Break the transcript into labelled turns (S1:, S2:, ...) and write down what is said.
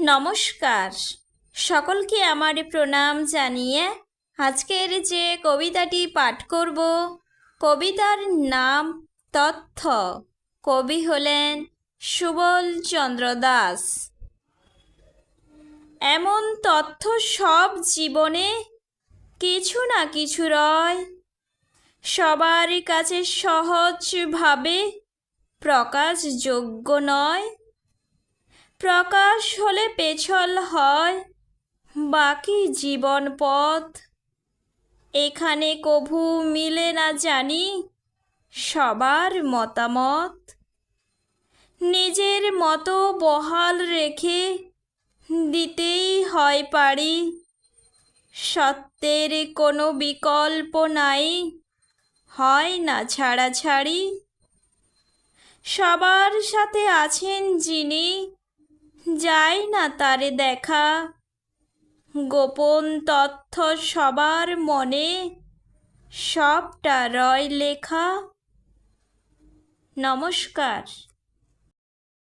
S1: নমস্কার, সকলকে আমার প্রণাম জানিয়ে আজকের যে কবিতাটি পাঠ করব, কবিতার নাম তথ্য। কবি হলেন সুবল চন্দ্র দাস। এমন তথ্য সব জীবনে কিছু না কিছু রয়, সবার কাছে সহজভাবে প্রকাশযোগ্য নয়। প্রকাশ হলে পেছল হয় বাকি জীবন পথ। এখানে কভু মিলে না জানি সবার মতামত। নিজের মতো বহাল রেখে দিতেই হয় পারি, সত্যের কোনো বিকল্প নাই, হয় না ছাড়াছাড়ি। সবার সাথে আছেন যিনি, যায় না তারে দেখা, গোপন তথ্য সবার মনে, সবটা রয় লেখা। নমস্কার।